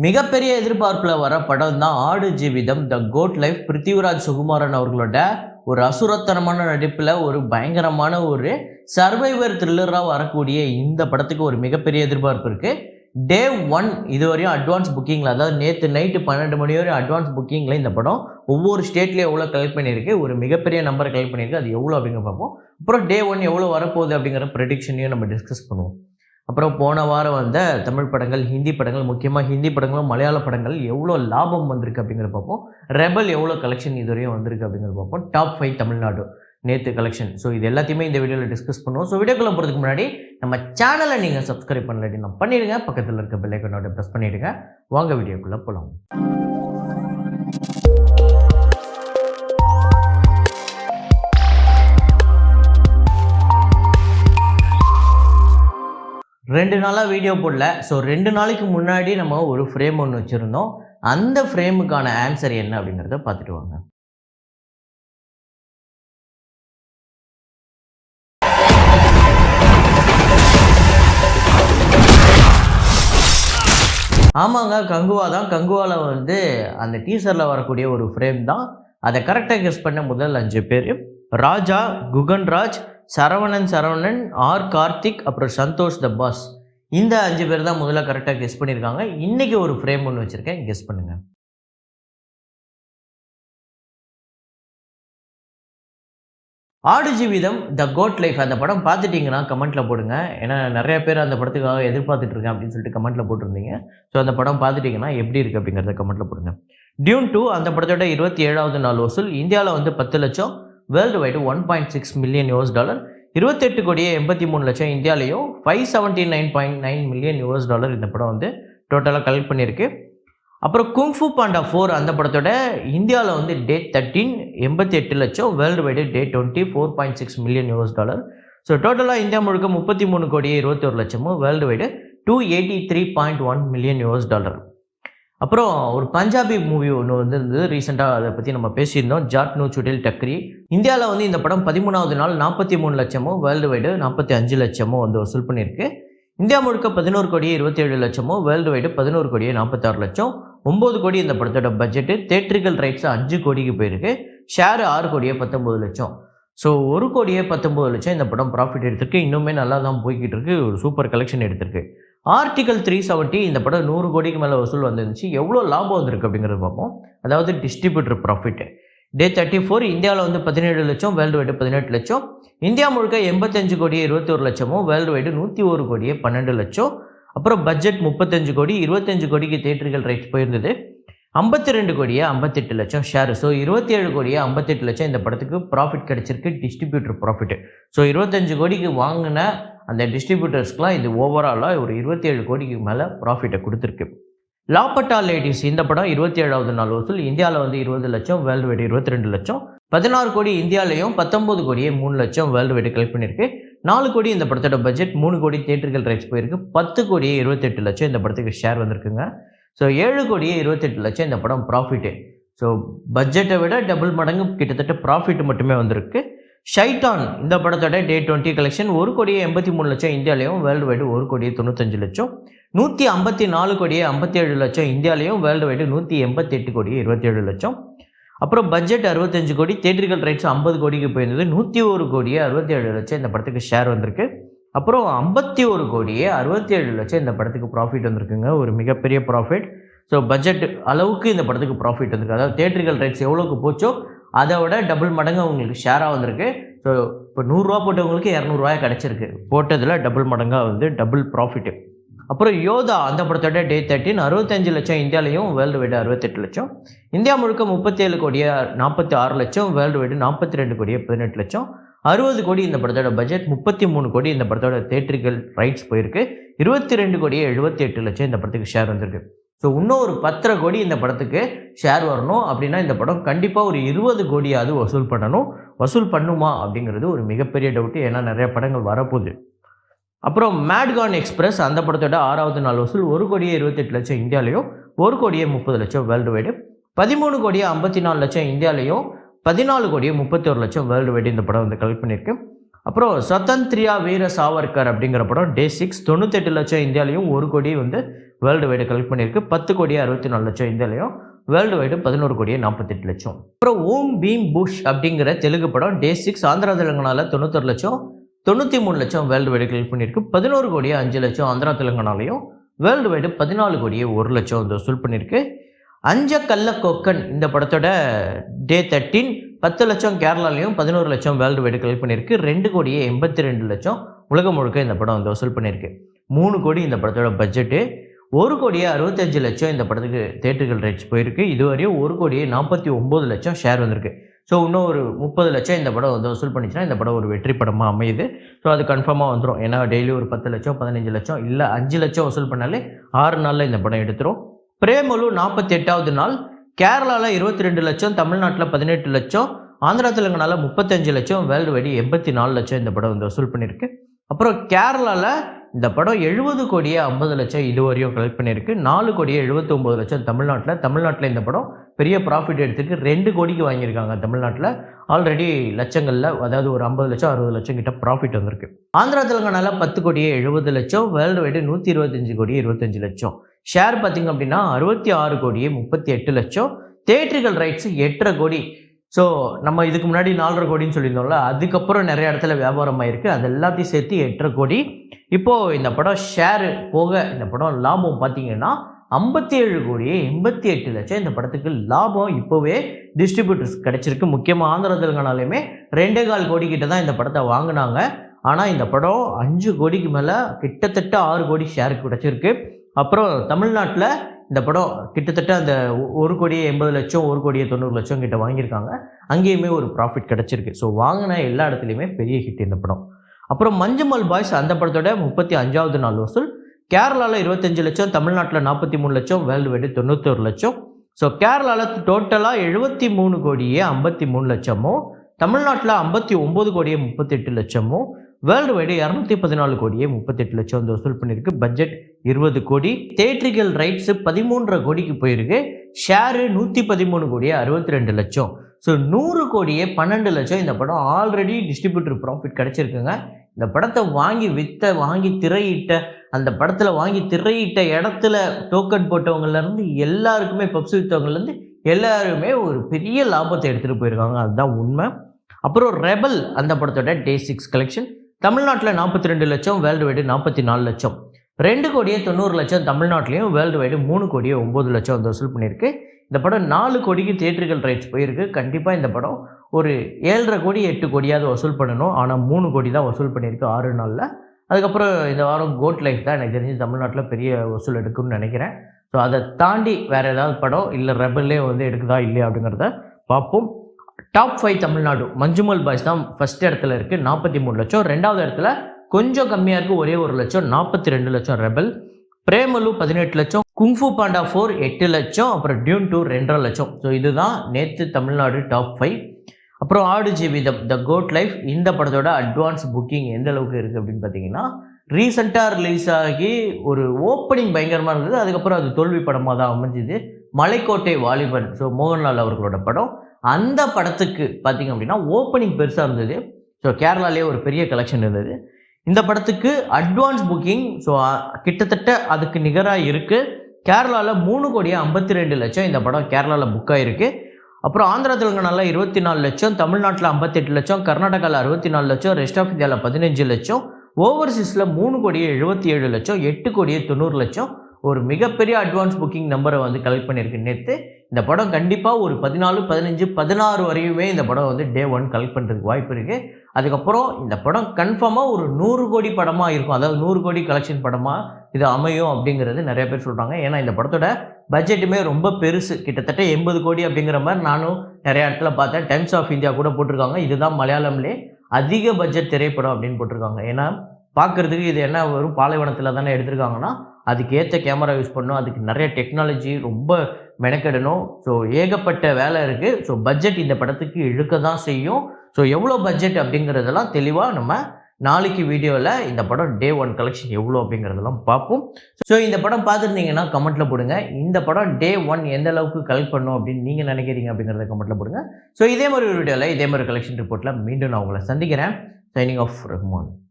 மிகப்பெரிய எதிர்பார்ப்பில் வர படம் தான் ஆடு ஜீவிதம் த கோட் லைஃப். பிருத்திவிராஜ் சுகுமாரன் அவர்களோட ஒரு அசுரத்தனமான நடிப்பில் ஒரு பயங்கரமான ஒரு சர்வைவர் த்ரில்லராக வரக்கூடிய இந்த படத்துக்கு ஒரு மிகப்பெரிய எதிர்பார்ப்பு இருக்குது. டே 1 இதுவரையும் அட்வான்ஸ் புக்கிங்கில், அதாவது நேற்று நைட்டு 12 மணி வரையும் அட்வான்ஸ் புக்கிங்கில் இந்த படம் ஒவ்வொரு ஸ்டேட்லேயும் எவ்வளோ கலெக்ட் பண்ணியிருக்கு, ஒரு மிகப்பெரிய நம்பரை கலெக்ட் பண்ணியிருக்கு. அது எவ்வளோ அப்படிங்கிற பார்ப்போம். அப்புறம் டே 1 எவ்வளோ வரப்போகுது அப்படிங்கிற ப்ரெடிக்ஷனையும் நம்ம டிஸ்கஸ் பண்ணுவோம். அப்புறம் போன வாரம் வந்த தமிழ் படங்கள், ஹிந்தி படங்கள், முக்கியமாக ஹிந்தி படங்களும் மலையாள படங்கள் எவ்வளோ லாபம் வந்திருக்கு அப்படிங்கிற பார்ப்போம். ரெபல் எவ்வளோ கலெக்ஷன் இதுவரையும் வந்திருக்கு அப்படிங்கிற பார்ப்போம். டாப் 5 தமிழ்நாடு நேற்று கலெக்ஷன். ஸோ இது எல்லாத்தையுமே இந்த வீடியோவில் டிஸ்கஸ் பண்ணுவோம். ஸோ வீடியோக்குள்ளே போகிறதுக்கு முன்னாடி நம்ம சேனலை நீங்கள் சப்ஸ்கிரைப் பண்ணலாட்டி நான் பண்ணிவிடுங்க, பக்கத்தில் இருக்க பெல் ஐகானை ப்ரெஸ் பண்ணிவிடுங்க. வாங்க வீடியோக்குள்ளே போகலாம். ரெண்டு நாளாக வீடியோ போடல. ஸோ 2 நாளைக்கு முன்னாடி நம்ம ஒரு ஃப்ரேம் ஒன்று வச்சுருந்தோம். அந்த ஃப்ரேமுக்கான ஆன்சர் என்ன அப்படிங்கிறத பார்த்துட்டு வாங்க. ஆமாங்க, கங்குவா தான். கங்குவாவில் அந்த டீசரில் வரக்கூடிய ஒரு ஃப்ரேம் தான். அதை கரெக்டாக கெஸ் பண்ண முதல் 5 பேர்: ராஜா, குகன்ராஜ், சரவணன், ஆர் கார்த்திக், அப்புறம் சந்தோஷ் த பாஸ். இந்த 5 பேர் தான் முதல்ல கரெக்டாக கெஸ் பண்ணியிருக்காங்க. இன்றைக்கி ஒரு ஃப்ரேம் ஒன்று வச்சுருக்கேன், கெஸ் பண்ணுங்கள். ஆடு ஜீவிதம் த கோட் லைஃப் அந்த படம் பார்த்துட்டிங்கன்னா கமெண்ட்டில் போடுங்க. ஏன்னா நிறைய பேர் அந்த படத்துக்காக எதிர்பார்த்துட்ருக்கேன் அப்படின்னு சொல்லிட்டு கமெண்ட்டில் போட்டிருந்தீங்க. ஸோ அந்த படம் பார்த்துட்டிங்கன்னா எப்படி இருக்குது அப்படிங்கிறத கமெண்ட்டில் போடுங்க. டியூன் 2 அந்த படத்தோட 27வது நாள் வசூல் இந்தியாவில் 10 லட்சம், வேர்ல்டு வைடு $1.6 மில்லியன், 28 கோடியே 83 லட்சம் இந்தியாலையும், $579.9 மில்லியன் இந்த படம் டோட்டலாக கலெக்ட் பண்ணியிருக்கு. அப்புறம் குங்ஃபு பாண்டா 4 அந்த படத்தோட இந்தியாவில் டே 13 88 லட்சம், வேர்ல்டு வைடு டே 20 $4.6 மில்லியன். ஸோ டோட்டலாக இந்தியா முழுக்க 33 கோடியே 21 லட்சமும், வேர்ல்டு வைடு $283.1 மில்லியன். அப்புறம் ஒரு பஞ்சாபி மூவி ஒன்று இருந்தது ரீசெண்டாக, அதை பற்றி நம்ம பேசியிருந்தோம். ஜாட் நூ சுடில் டக்ரி. இந்தியாவில் இந்த படம் 13வது நாள் 43 லட்சமும், வேர்ல்டு வைடு 45 லட்சமும் வசூல் பண்ணியிருக்கு. இந்தியா முழுக்க 11 கோடியே 27 லட்சமும், வேர்ல்டு வைடு 11 கோடியே 46 லட்சம், 9 கோடி இந்த படத்தோட பட்ஜெட்டு. தேட்ரிக்கல் ரைட்ஸ் 5 கோடிக்கு போயிருக்கு. ஷேர் 6 கோடியே 19 லட்சம். ஸோ 1 கோடியே 19 லட்சம் இந்த படம் ப்ராஃபிட் எடுத்திருக்கு. இன்னுமே நல்லா தான் போய்கிட்டு இருக்கு. ஒரு சூப்பர் கலெக்ஷன் எடுத்திருக்கு. ஆர்டிகல் 370 இந்த படம் 100 கோடிக்கு மேலே வசூல் வந்துருந்துச்சு. எவ்வளோ லாபம் வந்திருக்கு அப்படிங்கிறது பார்ப்போம். அதாவது டிஸ்ட்ரிபியூட்டர் ப்ராஃபிட். டே 34 இந்தியாவில் 17 லட்சம், வேர்ல்டு வைடு 18 லட்சம், இந்தியா முழுக்க 85 கோடியே 21 லட்சமும், வேர்ல்டு வைடு 101 கோடியே 12 லட்சம். அப்புறம் பட்ஜெட் 35 கோடி, 25 கோடிக்கு தேட்டர்கள் ரைட்ஸ் போயிருந்தது. 52 கோடியே 58 லட்சம் ஷேர். ஸோ 27 கோடியே 58 லட்சம் இந்த படத்துக்கு ப்ராஃபிட் கிடச்சிருக்கு, டிஸ்ட்ரிபியூட்டர் ப்ராஃபிட். ஸோ 25 கோடிக்கு வாங்கின அந்த டிஸ்ட்ரிபியூட்டர்ஸ்க்குலாம் இது ஓவராலாக ஒரு 27 கோடிக்கு மேலே ப்ராஃபிட்டை கொடுத்துருக்கு. லாபட்டா லேடிஸ் இந்த படம் 27வது நாள் வசூல் இந்தியாவில் 20 லட்சம், வேர்ல்டு வைடு 22 லட்சம், 16 கோடி இந்தியாலையும், 19 கோடியே 3 லட்சம் வேர்ல்டு வைடு கலெக்ட் பண்ணியிருக்கு. 4 கோடி இந்த படத்தோட பட்ஜெட், 3 கோடி தேட்டர்கள் ரைட்ஸ் போயிருக்கு. 10 கோடியே 28 லட்சம் இந்த படத்துக்கு ஷேர் வந்திருக்குங்க. ஸோ 7 கோடியே 28 லட்சம் இந்த படம் ப்ராஃபிட்டு. ஸோ பட்ஜெட்டை விட டபுள் மடங்கு கிட்டத்தட்ட ப்ராஃபிட் மட்டுமே வந்திருக்கு. ஷைட்டான் இந்த படத்தோட டே 20 கலெக்ஷன் 1 கோடியே 83 லட்சம் இந்தியாலையும், வேர்ல்டு வைடு 1 கோடியே 95 லட்சம், 154 கோடியே 57 லட்சம் இந்தியாலையும், வேர்ல்டு வைடு 188 கோடியே 27 லட்சம். அப்புறம் பட்ஜெட் 65 கோடி, தேட்டர்கள் ரைட்ஸ் 50 கோடிக்கு போயிருந்தது. 101 கோடியே 67 லட்சம் இந்த படத்துக்கு ஷேர் வந்திருக்கு. அப்புறம் 51 கோடியே 67 லட்சம் இந்த படத்துக்கு ப்ராஃபிட் வந்திருக்குங்க. ஒரு மிகப்பெரிய ப்ராஃபிட். ஸோ பட்ஜெட் அளவுக்கு இந்த படத்துக்கு ப்ராஃபிட் வந்திருக்கு. அதாவது தேட்டர்கள் ரைட்ஸ் எவ்வளோக்கு போச்சோ அதை விட டபுள் மடங்கு அவங்களுக்கு ஷேராக வந்திருக்கு. ஸோ இப்போ 100 ரூபா போட்டவங்களுக்கு 200 ரூபாய் கிடச்சிருக்கு. போட்டதில் டபுள் மடங்காக டபுள் ப்ராஃபிட்டு. அப்புறம் யோதா அந்த படத்தோட டே 13 65 லட்சம் இந்தியாலையும், வேர்ல்டு வைடு 68 லட்சம், இந்தியா முழுக்க 37 கோடியே 46 லட்சம், வேர்ல்டு வைடு 42 கோடியே 18 லட்சம், 60 கோடி இந்த படத்தோட பட்ஜெட், 33 கோடி இந்த படத்தோட தேட்டர்கள் ரைட்ஸ் போயிருக்கு. 22 கோடியே 78 லட்சம் இந்த படத்துக்கு ஷேர் வந்திருக்கு. ஸோ இன்னும் ஒரு 10 கோடி இந்த படத்துக்கு ஷேர் வரணும் அப்படின்னா இந்த படம் கண்டிப்பாக ஒரு 20 கோடியாவது வசூல் பண்ணணும். வசூல் பண்ணுமா அப்படிங்கிறது ஒரு மிகப்பெரிய டவுட்டு. ஏன்னா நிறைய படங்கள் வரப்போகுது. அப்புறம் மேட்கான் எக்ஸ்பிரஸ் அந்த படத்தோட 6வது நாள் வசூல் 1 கோடியே 28 லட்சம் இந்தியாலையும், 1 கோடியே 30 லட்சம் வேர்ல்டு வைடு, 13 கோடியே 54 லட்சம் இந்தியாலையும், 14 கோடியே 31 லட்சம் வேர்ல்டு வைடு இந்த படம் கலெக்ட் பண்ணியிருக்கு. அப்புறம் ஸ்வதந்திரியா வீர சாவர்கர் அப்படிங்கிற படம் டே 6 98 லட்சம் இந்தியாலையும், 1 கோடி வேர்ல்டு வைடு கலெக்ட் பண்ணியிருக்கு. 10,64,00,000 இந்தியாலையும், வேர்ல்டு வைடு 11,48,00,000. அப்புறம் ஓம் பீம் புஷ் அப்படிங்கிற தெலுங்கு படம் டே 6 ஆந்திரா தெலுங்கானாவில் 91,00,000, 93,00,000 வேர்ல்டு வைடு கலெக்ட் பண்ணியிருக்கு. 11,05,00,000 ஆந்திரா தெலுங்கானாலையும், வேர்ல்டு வைடு 14,01,00,000 வசூல் பண்ணியிருக்கு. அஞ்ச கல்ல கொக்கன் இந்த படத்தோட டே 13 10,00,000 கேரளாலையும், 11,00,000 வேர்ல்டு வைடு கலெக்ட் பண்ணியிருக்கு. 2,82,00,000 உலகம் முழுக்க இந்த படம் வசூல் பண்ணியிருக்கு. 3 கோடி இந்த படத்தோட பட்ஜெட்டு. 1,65,00,000 இந்த படத்துக்கு தியேட்டர்கள் ரைட்ஸ் போயிருக்கு. இதுவரையும் 1,49,00,000 ஷேர் வந்திருக்கு. ஸோ இன்னும் ஒரு 30,00,000 இந்த படம் வசூல் பண்ணிச்சுன்னா இந்த படம் ஒரு வெற்றி படமாக அமையுது. ஸோ அது கன்ஃபார்மாக வந்துடும். ஏன்னா டெய்லி ஒரு 10,00,000 15,00,000 இல்லை 5,00,000 வசூல் பண்ணாலே 6 நாளில் இந்த படம் எடுத்துரும். பிரேமலு 48வது நாள் கேரளாவில் 22,00,000, தமிழ்நாட்டில் 18,00,000, ஆந்திரா தெலுங்கானாவில் 35,00,000, வேர்ல்டு வைடு 84,00,000 இந்த படம் வசூல் பண்ணியிருக்கு. அப்புறம் கேரளாவில் இந்த படம் 70,50,00,000 இதுவரையும் கலெக்ட் பண்ணியிருக்கு. 4,79,00,000 தமிழ்நாட்டில் இந்த படம் பெரிய ப்ராஃபிட் எடுத்துருக்கு. 2 கோடிக்கு வாங்கியிருக்காங்க தமிழ்நாட்டில். ஆல்ரெடி லட்சங்களில், அதாவது ஒரு 50,00,000 60,00,000 கிட்ட ப்ராஃபிட் வந்திருக்கு. ஆந்திரா தெலுங்கானாவில் 10,70,00,000, வேர்ல்டு வைடு 125,25,00,000. ஷேர் பார்த்திங்க அப்படின்னா 66,38,00,000. தியேட்டர்கள் ரைட்ஸ் 8,5 கோடி. ஸோ நம்ம இதுக்கு முன்னாடி 4,5 கோடின்னு சொல்லியிருந்தோம்ல, அதுக்கப்புறம் நிறைய இடத்துல வியாபாரம் ஆகிருக்கு. அது எல்லாத்தையும் சேர்த்து 8,5 கோடி. இப்போது இந்த படம் ஷேரு போக இந்த படம் லாபம் பார்த்திங்கன்னா 57,88,00,000 இந்த படத்துக்கு லாபம் இப்போவே டிஸ்ட்ரிபியூட்டர்ஸ் கிடச்சிருக்கு. முக்கியமாக ஆந்திரா தெலுங்கானாலையுமே 2,4 கோடி கிட்ட தான் இந்த படத்தை வாங்கினாங்க. ஆனால் இந்த படம் 5 கோடிக்கு மேலே கிட்டத்தட்ட 6 கோடி ஷேருக்கு கிடச்சிருக்கு. அப்புறம் தமிழ்நாட்டில் இந்த படம் கிட்டத்தட்ட அந்த 1,80,00,000 1,90,00,000 கிட்ட வாங்கியிருக்காங்க. அங்கேயுமே ஒரு ப்ராஃபிட் கிடச்சிருக்கு. ஸோ வாங்கின எல்லா இடத்துலையுமே பெரிய ஹிட் இந்த படம். அப்புறம் மஞ்சுமல் பாய்ஸ் அந்த படத்தோட 35வது நாள் வசூல் கேரளாவில் 25,00,000, தமிழ்நாட்டில் 43,00,000, வேர்ல்டு வைடு 91,00,000. ஸோ கேரளாவில் டோட்டலாக 73,53,00,000, தமிழ்நாட்டில் 59,38,00,000, வேர்ல்டு வைடு 214,38,00,000 வசூல் பண்ணியிருக்கு. பட்ஜெட் 20 கோடி. தியேட்டர்கள் ரைட்ஸ் 13,5 கோடிக்கு போயிருக்கு. ஷேரு 113,62,00,000. ஸோ 100 கோடியே 12,00,000 இந்த படம் ஆல்ரெடி டிஸ்ட்ரிபியூட்டர் ப்ராஃபிட் கிடச்சிருக்குங்க. இந்த படத்தை வாங்கி திரையிட்ட அந்த படத்தில் வாங்கி திரையிட்ட இடத்துல டோக்கன் போட்டவங்கலேருந்து எல்லாருக்குமே, பப்ஸ் விற்றவங்கலேருந்து எல்லாருமே ஒரு பெரிய லாபத்தை எடுத்துகிட்டு போயிருக்காங்க. அதுதான் உண்மை. அப்புறம் ரெபல் அந்த படத்தோட டே 6 கலெக்ஷன் தமிழ்நாட்டில் 42,00,000, வேர்ல்டு வைடு 44,00,000. 2,90,00,000 தமிழ்நாட்டிலையும், வேர்ல்டு வைடு 3,09,00,000 வசூல் பண்ணியிருக்கு. இந்த படம் 4 கோடிக்கு தியேட்டர்கள் ரைட்ஸ் போயிருக்கு. கண்டிப்பாக இந்த படம் ஒரு 7,5 கோடி 8 கோடியாவது வசூல் பண்ணணும். ஆனால் 3 கோடி தான் வசூல் பண்ணியிருக்கு 6 நாளில். அதுக்கப்புறம் இந்த வாரம் கோட் லைஃப் தான் எனக்கு தெரிஞ்சு தமிழ்நாட்டில் பெரிய வசூல் எடுக்கும்னு நினைக்கிறேன். ஸோ அதை தாண்டி வேறு ஏதாவது படம் இல்லை ரெபல்லே எடுக்குதா இல்லையா அப்படிங்கிறத பார்ப்போம். டாப் 5 தமிழ்நாடு மஞ்சுமல் பாய்ஸ் தான் ஃபஸ்ட் இடத்துல இருக்குது 43,00,000. 2வது இடத்துல கொஞ்சம் கம்மியாக இருக்குது, ஒரே 1,00,000 42,00,000 ரெபல். பிரேமலு 18,00,000, குங்ஃபு பாண்டா 4 8,00,000, அப்புறம் டியூன் 2 2,50,000. ஸோ இதுதான் நேற்று தமிழ்நாடு டாப் 5. அப்புறம் ஆடு ஜீவிதம் த கோட் லைஃப் இந்த படத்தோட அட்வான்ஸ் புக்கிங் எந்த அளவுக்கு இருக்குது அப்படின்னு பார்த்தீங்கன்னா, ரீசெண்டாக ரிலீஸ் ஆகி ஒரு ஓப்பனிங் பயங்கரமாக இருந்தது. அதுக்கப்புறம் அது தோல்வி படமாக தான் அமைஞ்சுது. மலைக்கோட்டை வாலிபன், ஸோ மோகன்லால் அவர்களோட படம். அந்த படத்துக்கு பார்த்திங்க அப்படின்னா ஓப்பனிங் பெருசாக இருந்தது. ஸோ கேரளாலே ஒரு பெரிய கலெக்ஷன் இருந்தது. இந்த படத்துக்கு அட்வான்ஸ் புக்கிங் ஸோ கிட்டத்தட்ட அதுக்கு நிகராக இருக்குது. கேரளாவில் 3,52,00,000 இந்த படம் கேரளாவில் புக் ஆகிருக்கு. அப்புறம் ஆந்திரா தெலுங்கானாவில் 24,00,000, தமிழ்நாட்டில் 58,00,000, கர்நாடகாவில் 64,00,000, ரெஸ்ட் ஆஃப் இந்தியாவில் 15,00,000, ஓவர்சீஸில் 3,77,00,000, 8,90,00,000 ஒரு மிகப்பெரிய அட்வான்ஸ் புக்கிங் நம்பரை கலெக்ட் பண்ணியிருக்கு நேற்று. இந்த படம் கண்டிப்பாக ஒரு 14, 15, 16 வரையுமே இந்த படம் டே 1 கலெக்ட் பண்ணுறதுக்கு வாய்ப்பு இருக்குது. அதுக்கப்புறம் இந்த படம் கன்ஃபார்மாக ஒரு 100 கோடி படமாக இருக்கும். அதாவது 100 கோடி கலெக்ஷன் படமாக இது அமையும் அப்படிங்கிறது நிறைய பேர் சொல்கிறாங்க. ஏன்னா இந்த படத்தோட பட்ஜெட்டுமே ரொம்ப பெருசு, கிட்டத்தட்ட 80 கோடி அப்படிங்கிற மாதிரி நானும் நிறைய இடத்துல பார்த்தேன். டைம்ஸ் ஆஃப் இந்தியா கூட போட்டிருக்காங்க, இதுதான் மலையாளம்லே அதிக பட்ஜெட் திரைப்படம் அப்படின்னு போட்டிருக்காங்க. ஏன்னா பார்க்குறதுக்கு இது என்ன வரும், பாலைவனத்தில் தானே எடுத்திருக்காங்கன்னா அதுக்கு ஏற்ற கேமரா யூஸ் பண்ணணும், அதுக்கு நிறைய டெக்னாலஜி ரொம்ப மெனக்கெடணும். ஸோ ஏகப்பட்ட வேலை இருக்குது. ஸோ பட்ஜெட் இந்த படத்துக்கு இழுக்க தான் செய்யும். ஸோ எவ்வளோ பட்ஜெட் அப்படிங்கிறதெல்லாம் தெளிவாக நம்ம நாளைக்கு வீடியோவில் இந்த படம் டே 1 கலெக்ஷன் எவ்வளோ அப்படிங்கிறதெல்லாம் பார்ப்போம். ஸோ இந்த படம் பார்த்துருந்தீங்கன்னா கமெண்ட்டில் போடுங்க. இந்த படம் டே 1 எந்த அளவுக்கு கலெக்ட் பண்ணும் அப்படின்னு நீங்கள் நினைக்கிறீங்க அப்படிங்கிறத கமெண்ட்டில் போடுங்க. ஸோ இதே மாதிரி ஒரு வீடியோவில் இதே மாதிரி கலெக்ஷன் ரிப்போர்ட்டில் மீண்டும் நான் உங்களை சந்திக்கிறேன். Signing off Rahman.